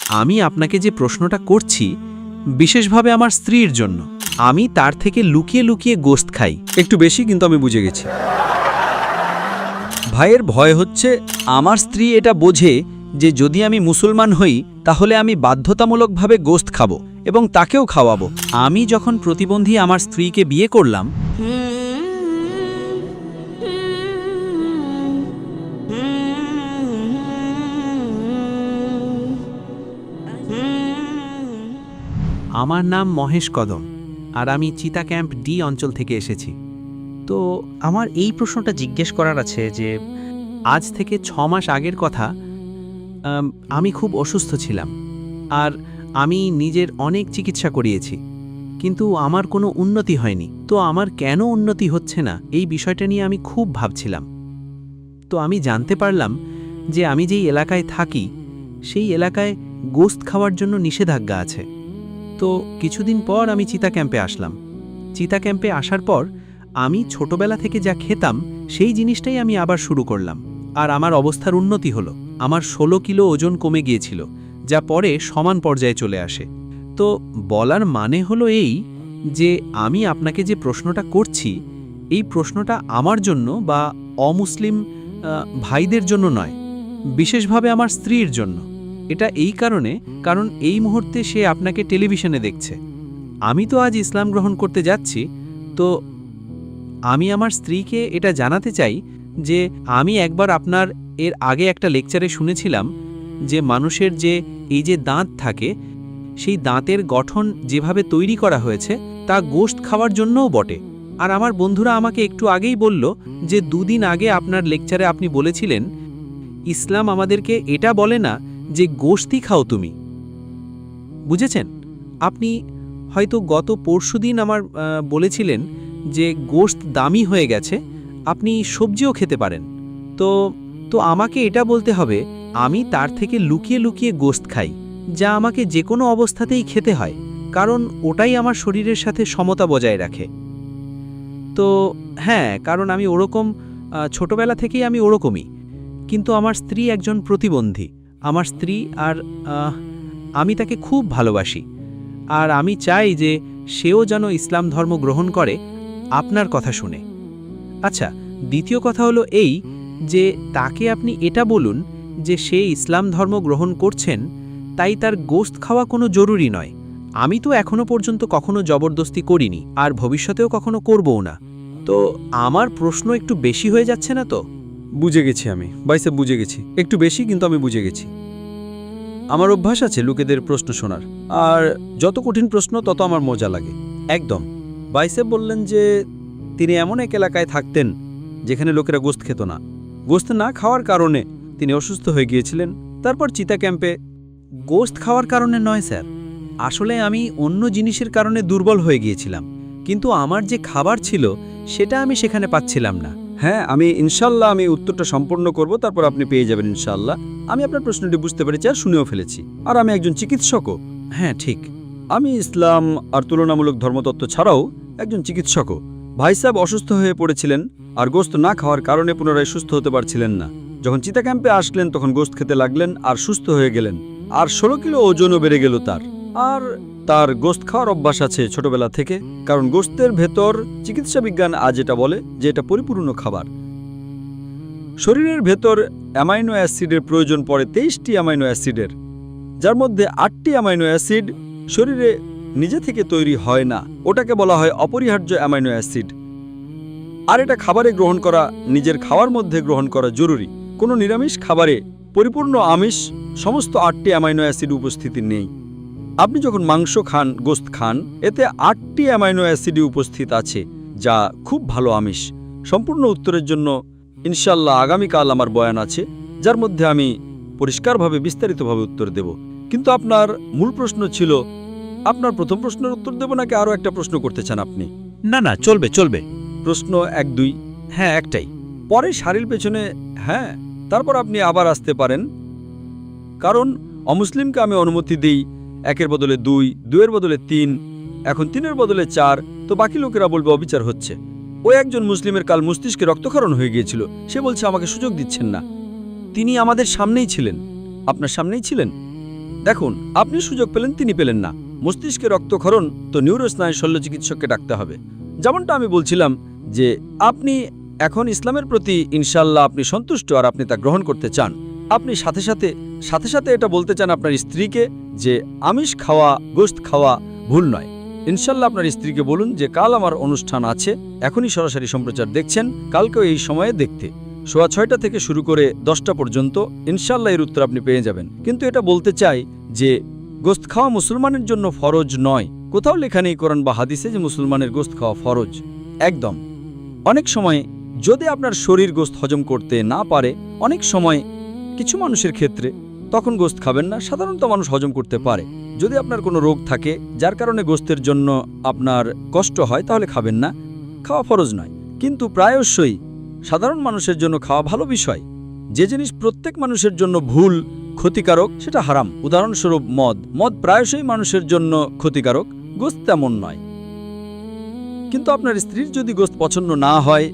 আমি আপনাকে যে প্রশ্নটা করছি বিশেষভাবে আমার স্ত্রীর জন্য। আমি তার থেকে লুকিয়ে লুকিয়ে গোশত খাই। একটু বেশি কিন্তু আমি বুঝে গেছি। ভাইয়ের ভয় হচ্ছে আমার স্ত্রী এটা বোঝে যে যদি আমি মুসলমান হই তাহলে আমি বাধ্যতামূলকভাবে গোশত খাবো এবং তাকেও খাওয়াবো। আমি যখন প্রতিবন্ধী আমার স্ত্রীকে বিয়ে করলাম, আমার নাম মহেশ কদম, আর আমি চিতা ক্যাম্প ডি অঞ্চল থেকে এসেছি। তো আমার এই প্রশ্নটা জিজ্ঞেস করার আছে যে আজ থেকে 6 মাস আগের কথা। আমি খুব অসুস্থ ছিলাম, আর আমি নিজের অনেক চিকিৎসা করিয়েছি, কিন্তু আমার কোনো উন্নতি হয়নি। তো আমার কেন উন্নতি হচ্ছে না এই বিষয়টা নিয়ে আমি খুব ভাবছিলাম। তো আমি জানতে পারলাম যে আমি যেই এলাকায় থাকি সেই এলাকায় গোশত খাওয়ার জন্য নিষেধাজ্ঞা আছে। তো কিছুদিন পর আমি চিতা ক্যাম্পে আসলাম। চিতা ক্যাম্পে আসার পর আমি ছোটবেলা থেকে যা খেতাম সেই জিনিসটাই আমি আবার শুরু করলাম, আর আমার অবস্থার উন্নতি হলো। আমার 16 কিলো ওজন কমে গিয়েছিল, যা পরে সমান পর্যায়ে চলে আসে। তো বলার মানে হলো এই যে আমি আপনাকে যে প্রশ্নটা করছি এই প্রশ্নটা আমার জন্য বা অমুসলিম ভাইদের জন্য নয়, বিশেষভাবে আমার স্ত্রীর জন্য। এটা এই কারণে, কারণ এই মুহূর্তে সে আপনাকে টেলিভিশনে দেখছে। আমি তো আজ ইসলাম গ্রহণ করতে যাচ্ছি, তো আমি আমার স্ত্রীকে এটা জানাতে চাই যে আমি একবার আপনার এর আগে একটা লেকচারে শুনেছিলাম যে মানুষের যে এই যে দাঁত থাকে সেই দাঁতের গঠন যেভাবে তৈরি করা হয়েছে তা গোশত খাওয়ার জন্যও বটে। আর আমার বন্ধুরা আমাকে একটু আগেই বলল যে 2 দিন আগে আপনার লেকচারে আপনি বলেছিলেন ইসলাম আমাদেরকে এটা বলে না যে গোশতই খাও তুমি। বুঝেছেন? আপনি হয়তো গত পরশুদিন আমার বলেছিলেন যে গোশত দামি হয়ে গেছে, আপনি সবজিও খেতে পারেন। তো আমাকে এটা বলতে হবে আমি তার থেকে লুকিয়ে লুকিয়ে গোশত খাই, যা আমাকে যে কোনো অবস্থাতেই খেতে হয়, কারণ ওটাই আমার শরীরের সাথে সমতা বজায় রাখে। তো হ্যাঁ, কারণ আমি ওরকম ছোটবেলা থেকেই আমি ওরকমই। কিন্তু আমার স্ত্রী একজন প্রতিবন্ধী। আমার স্ত্রী আর আমি তাকে খুব ভালোবাসি, আর আমি চাই যে সেও যেন ইসলাম ধর্ম গ্রহণ করে আপনার কথা শুনে। আচ্ছা, দ্বিতীয় কথা হলো এই যে তাকে আপনি এটা বলুন যে সে ইসলাম ধর্ম গ্রহণ করছেন, তাই তার গোশত খাওয়া কোনো জরুরি নয়। আমি তো এখনো পর্যন্ত কখনো জবরদস্তি করিনি, আর ভবিষ্যতেও কখনো করবও না। তো আমার প্রশ্ন একটু বেশি হয়ে যাচ্ছে না তো? বুঝে গেছি আমি ভাইসাব, বুঝে গেছি। একটু বেশি কিন্তু আমি বুঝে গেছি। আমার অভ্যাস আছে লোকেদের প্রশ্ন শোনার, আর যত কঠিন প্রশ্ন তত আমার মজা লাগে। একদম। ভাইসাব বললেন যে তিনি এমন এক এলাকায় থাকতেন যেখানে লোকেরা গোশত খেত না। গোশত না খাওয়ার কারণে তিনি অসুস্থ হয়ে গিয়েছিলেন। তারপর চিতা ক্যাম্পে গোশত খাওয়ার কারণে নয় স্যার, আসলে আমি অন্য জিনিসের কারণে দুর্বল হয়ে গিয়েছিলাম, কিন্তু আমার যে খাবার ছিল সেটা আমি সেখানে পাচ্ছিলাম না। হ্যাঁ, আমি ইনশাল্লাহ আমি উত্তরটা সম্পূর্ণ করব, তারপর আপনি পেয়ে যাবেন ইনশাল্লাহ। আমি আপনার প্রশ্নটি বুঝতে পেরেছি আর শুনেও ফেলেছি। আর আমি একজন চিকিৎসকও। হ্যাঁ, ঠিক। আমি ইসলাম আর তুলনামূলক ধর্মতত্ত্ব ছাড়াও একজন চিকিৎসকও। ভাই সাহেব অসুস্থ হয়ে পড়েছিলেন আর গোশত না খাওয়ার কারণে পুনরায় সুস্থ হতে পারছিলেন না। যখন চিতা ক্যাম্পে আসলেন তখন গোশত খেতে লাগলেন আর সুস্থ হয়ে গেলেন, আর 16 কিলো ওজনও বেড়ে গেল তার। আর তার গোশত খাওয়ার অভ্যাস আছে ছোটবেলা থেকে, কারণ গোশতের ভেতর চিকিৎসা বিজ্ঞান আজ এটা বলে যে এটা পরিপূর্ণ খাবার। শরীরের ভেতর অ্যামাইনো অ্যাসিডের প্রয়োজন পড়ে 23টি অ্যামাইনো অ্যাসিডের, যার মধ্যে 8টি অ্যামাইনো অ্যাসিড শরীরে নিজে থেকে তৈরি হয় না। ওটাকে বলা হয় অপরিহার্য অ্যামাইনো অ্যাসিড। আর এটা খাবারে গ্রহণ করা, নিজের খাওয়ার মধ্যে গ্রহণ করা জরুরি। কোনো নিরামিষ খাবারে পরিপূর্ণ আমিষ সমস্ত 8টি অ্যামাইনো অ্যাসিড উপস্থিতি নেই। আপনি যখন মাংস খান, গোশত খান, এতে 8টি অ্যামাইনো অ্যাসিডই উপস্থিত আছে, যা খুব ভালো আমিষ। সম্পূর্ণ উত্তরের জন্য ইনশাল্লাহ আগামীকাল আমার বয়ান আছে, যার মধ্যে আমি পরিষ্কারভাবে বিস্তারিতভাবে উত্তর দেব। কিন্তু আপনার মূল প্রশ্ন ছিল, আপনার প্রথম প্রশ্নের উত্তর দেব নাকি আরও একটা প্রশ্ন করতে চান আপনি? না, চলবে চলবে। প্রশ্ন 1-2? হ্যাঁ, একটাই। পরে সারির পেছনে হ্যাঁ, তারপর আপনি আবার আসতে পারেন, কারণ অমুসলিমকে আমি অনুমতি দিই 1-এর বদলে 2, 2-এর বদলে 3, এখন 3-এর বদলে 4, তো বাকি লোকেরা বলবে অবিচার হচ্ছে। ওই একজন মুসলিমের কাল মস্তিষ্কে রক্তক্ষরণ হয়ে গিয়েছিল, সে বলছে আমাকে সুযোগ দিচ্ছেন না। তিনি আমাদের সামনেই ছিলেন, আপনার সামনেই ছিলেন। দেখুন, আপনি সুযোগ পেলেন, তিনি পেলেন না। মস্তিষ্কে রক্তক্ষরণ তো নিউরোস্নায়ু শল্য চিকিৎসককে ডাকতে হবে। যেমনটা আমি বলছিলাম যে আপনি এখন ইসলামের প্রতি ইনশাল্লাহ আপনি সন্তুষ্ট আর আপনি তা গ্রহণ করতে চান। আপনি সাথে সাথে এটা বলতে চান আপনার স্ত্রীকে যে আমিষ খাওয়া, গোশত খাওয়া ভুল নয়। ইনশাল্লাহ আপনার স্ত্রীকে বলুন যে কাল আমার অনুষ্ঠান আছে, এখনই সরাসরি সম্প্রচার দেখছেন, কালকেও এই সময়ে দেখতে, 6:30 থেকে শুরু করে 10টা পর্যন্ত। ইনশাল্লাহ এর উত্তর আপনি পেয়ে যাবেন। কিন্তু এটা বলতে চাই যে গোশত খাওয়া মুসলমানের জন্য ফরজ নয়। কোথাও লেখা নেই কোরআন বা হাদিসে যে মুসলমানের গোশত খাওয়া ফরজ। একদম। অনেক সময় যদি আপনার শরীর গোশত হজম করতে না পারে, অনেক সময় কিছু মানুষের ক্ষেত্রে, তখন গোশত খাবেন না। সাধারণত মানুষ হজম করতে পারে। যদি আপনার কোনো রোগ থাকে যার কারণে গোশতের জন্য আপনার কষ্ট হয়, তাহলে খাবেন না। খাওয়া ফরজ নয়, কিন্তু প্রায়শই সাধারণ মানুষের জন্য খাওয়া ভালো বিষয়। যে জিনিস প্রত্যেক মানুষের জন্য ভুল, ক্ষতিকারক, সেটা হারাম। উদাহরণস্বরূপ মদ প্রায়শই মানুষের জন্য ক্ষতিকারক, গোশত তেমন নয়। কিন্তু আপনার স্ত্রীর যদি গোশত পছন্দ না হয়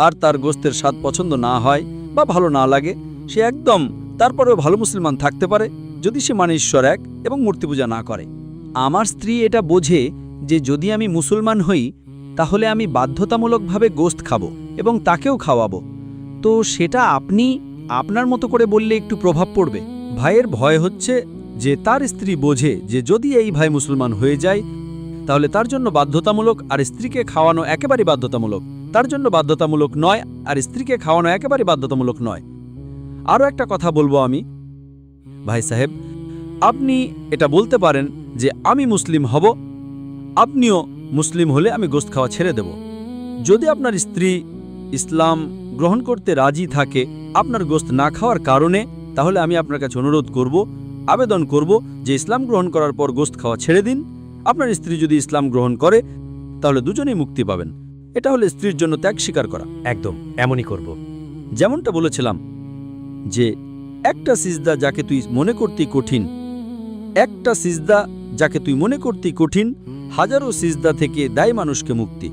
আর তার গোশতের স্বাদ পছন্দ না হয় বা ভালো না লাগে, সে একদম তারপরেও ভালো মুসলমান থাকতে পারে যদি সে মানে ঈশ্বর এক এবং মূর্তি পূজা না করে। আমার স্ত্রী এটা বোঝে যে যদি আমি মুসলমান হই তাহলে আমি বাধ্যতামূলকভাবে গোশত খাবো এবং তাকেও খাওয়াবো। তো সেটা আপনি আপনার মতো করে বললে একটু প্রভাব পড়বে। ভাইয়ের ভয় হচ্ছে যে তার স্ত্রী বোঝে যে যদি এই ভাই মুসলমান হয়ে যায় তাহলে তার জন্য বাধ্যতামূলক, আর স্ত্রীকে খাওয়ানো একেবারে বাধ্যতামূলক। তার জন্য বাধ্যতামূলক নয়, আর স্ত্রীকে খাওয়ানো একেবারে বাধ্যতামূলক নয়। আরও একটা কথা বলবো আমি, ভাই সাহেব, আপনি এটা বলতে পারেন যে আমি মুসলিম হব, আপনিও মুসলিম হলে আমি গোশত খাওয়া ছেড়ে দেব। যদি আপনার স্ত্রী ইসলাম গ্রহণ করতে রাজি থাকে আপনার গোশত না খাওয়ার কারণে, তাহলে আমি আপনার কাছে অনুরোধ করব, আবেদন করব যে ইসলাম গ্রহণ করার পর গোশত খাওয়া ছেড়ে দিন। আপনার স্ত্রী যদি ইসলাম গ্রহণ করে তাহলে দুজনেই মুক্তি পাবেন। এটা হলে স্ত্রীর জন্য ত্যাগ স্বীকার করা। একদম এমনই করব। যেমনটা বলেছিলাম যে একটা সিজদা যাকে তুই মনে করতেই কঠিন, একটা সিজদা যাকে তুই মনে করতেই কঠিন, হাজারো সিজদা থেকে দেয় মানুষকে মুক্তি।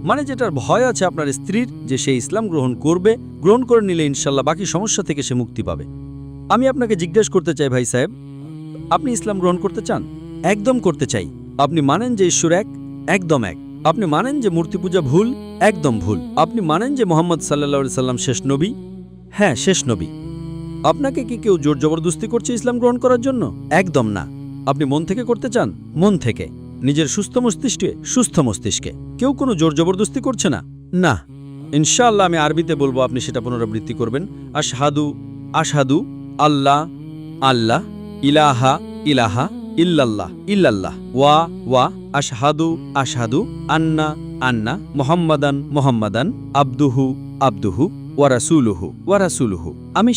মানে যেটার ভয় আছে আপনার স্ত্রীর যে সে ইসলাম গ্রহণ করবে, গ্রহণ করে নিলে ইনশাল্লাহ বাকি সমস্যা থেকে সে মুক্তি পাবে। আমি আপনাকে জিজ্ঞেস করতে চাই ভাই সাহেব, আপনি ইসলাম গ্রহণ করতে চান? একদম করতে চাই। আপনি মানেন যে ঈশ্বর এক? একদম এক। আপনি মানেন যে মূর্তি পূজা ভুল? একদম ভুল। আপনি মানেন যে মোহাম্মদ সাল্লাল্লাহু সাল্লাম শেষ নবী? হ্যাঁ, শেষ নবী। আপনাকে কি কেউ জোর জবরদস্তি করছে ইসলাম গ্রহণ করার জন্য? একদম না। আপনি মন থেকে করতে চান? মন থেকে, নিজের সুস্থ মস্তিষ্কে? সুস্থ মস্তিষ্কে। কেউ কোনো জোর জবরদস্তি করছে না? না। ইনশাআল্লাহ আমি আরবিতে বলবো, আপনি সেটা পুনরাবৃত্তি করবেন। আশহাদু, আশহাদু আল্লাহ আল্লাহ, ইলাহা ইলাহা, ইল্লাল্লাহ ইল্লাল্লাহ, ওয়া আশহাদু আশহাদু, আন্না আন্না, মুহাম্মাদান মুহাম্মাদান, আবদুহু আবদুহু, ওয়া রাসূলুহু ওয়া রাসূলুহু। আমি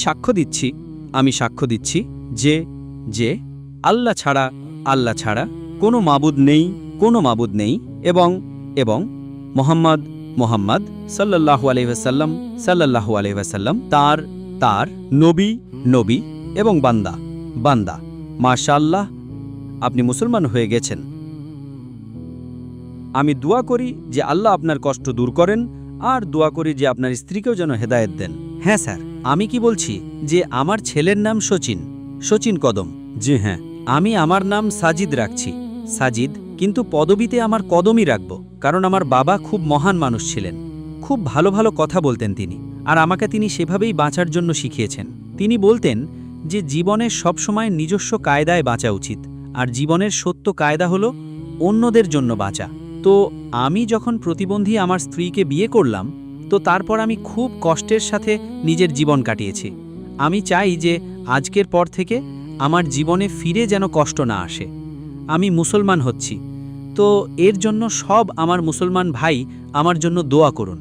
সাক্ষ্য দিচ্ছি যে আল্লাহ ছাড়া কোনো মাবুদ নেই এবং মুহাম্মদ সাল্লাল্লাহু আলাইহি ওয়াসাল্লাম তার নবী এবং বান্দা। মাশাআল্লাহ, আপনি মুসলমান হয়ে গেছেন। আমি দোয়া করি যে আল্লাহ আপনার কষ্ট দূর করেন, আর দোয়া করি যে আপনার স্ত্রীকেও যেন হেদায়েত দেন। হ্যাঁ স্যার, আমি কি বলছি যে আমার ছেলের নাম সচিন কদম। জি হ্যাঁ। আমি আমার নাম সাজিদ রাখছি, কিন্তু পদবিতে আমার কদমই রাখব, কারণ আমার বাবা খুব মহান মানুষ ছিলেন। খুব ভালো ভালো কথা বলতেন তিনি, আর আমাকে তিনি সেভাবেই বাঁচার জন্য শিখিয়েছেন। তিনি বলতেন যে জীবনের সবসময় নিজস্ব কায়দায় বাঁচা উচিত, আর জীবনের সত্য কায়দা হলো অন্যদের জন্য বাঁচা। তো আমি যখন প্রতিবন্ধী আমার স্ত্রীকে বিয়ে করলাম, তো তারপর আমি খুব কষ্টের সাথে নিজের জীবন কাটিয়েছি। আমি চাই যে আজকের পর থেকে আমার জীবনে ফিরে যেন কষ্ট না আসে। আমি মুসলমান হচ্ছি, তো এর জন্য সব আমার মুসলমান ভাই আমার জন্য দোয়া করুন।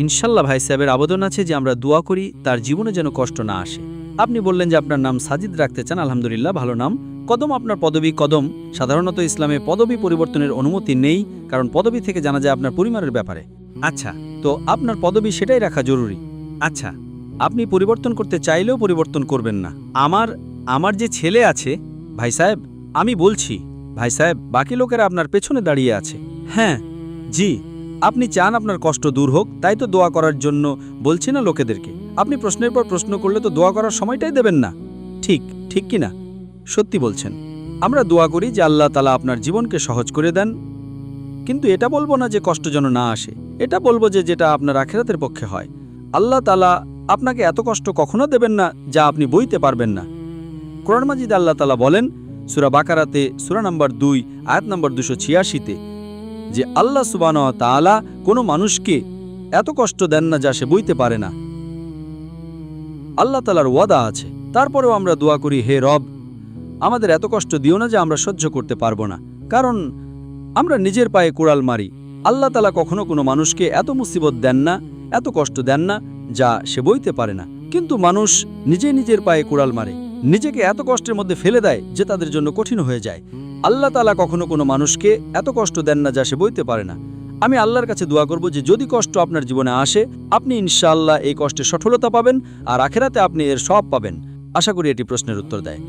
ইনশাল্লাহ ভাই সাহেবের আবেদন আছে যে আমরা দোয়া করি তার জীবনে যেন কষ্ট না আসে। আপনি বললেন যে আপনার নাম সাজিদ রাখতে চান, আলহামদুলিল্লাহ, ভালো নাম। কদম আপনার পদবী কদম। সাধারণত ইসলামে পদবী পরিবর্তনের অনুমতি নেই, কারণ পদবী থেকে জানা যায় আপনার পরিবারের ব্যাপারে। আচ্ছা, তো আপনার পদবী সেটাই রাখা জরুরি। আচ্ছা। আপনি পরিবর্তন করতে চাইলেও পরিবর্তন করবেন না। আমার যে ছেলে আছে, ভাই সাহেব, আমি বলছি, ভাই সাহেব, বাকি লোকেরা আপনার পেছনে দাঁড়িয়ে আছে। হ্যাঁ, জি, আপনি চান আপনার কষ্ট দূর হোক, তাই তো দোয়া করার জন্য বলছি না লোকেদেরকে। আপনি প্রশ্নের পর প্রশ্ন করলে তো দোয়া করার সময়টাই দেবেন না। ঠিক কি না? সত্যি বলছেন। আমরা দোয়া করি যে আল্লাহ তাআলা আপনার জীবনকে সহজ করে দেন, কিন্তু এটা বলবো না যে কষ্ট যেন না আসে। এটা বলবো যে যেটা আপনার আখিরাতের পক্ষে হয়। আল্লাহ তাআলা আপনাকে এত কষ্ট কখনো দেবেন না যা আপনি বইতে পারবেন না। কোরআন মাজিদে আল্লাহ তাআলা বলেন সূরা বাকারাতে সূরা নম্বর 2 আয়াত নম্বর 286-তে যে আল্লাহ সুবহানাহু ওয়া তাআলা কোনো মানুষকে এত কষ্ট দেন না যা সে বইতে পারে না। আল্লাহ তাআলার ওয়াদা আছে। তারপরেও আমরা দোয়া করি, হে রব, আমাদের এত কষ্ট দিও না যে আমরা সহ্য করতে পারবো না, কারণ আমরা নিজের পায়ে কুড়াল মারি। আল্লাহ তাআলা কখনো কোনো মানুষকে এত মুসিবত দেন না, এত কষ্ট দেন না যা সে বইতে পারে না। কিন্তু মানুষ নিজের পায়ে কুড়াল মারে, নিজেকে এত কষ্টের মধ্যে ফেলে দেয় যে তাদের জন্য কঠিন হয়ে যায়। আল্লাহ তাআলা কখনো কোনো মানুষকে এত কষ্ট দেন না যা সে বইতে পারে না। আমি আল্লাহর কাছে দোয়া করব যে যদি কষ্ট আপনার জীবনে আসে, আপনি ইনশাআল্লাহ এই কষ্টে সফলতা পাবেন আর আখিরাতে আপনি এর সব পাবেন। আশা করি এটি প্রশ্নের উত্তর দেয়।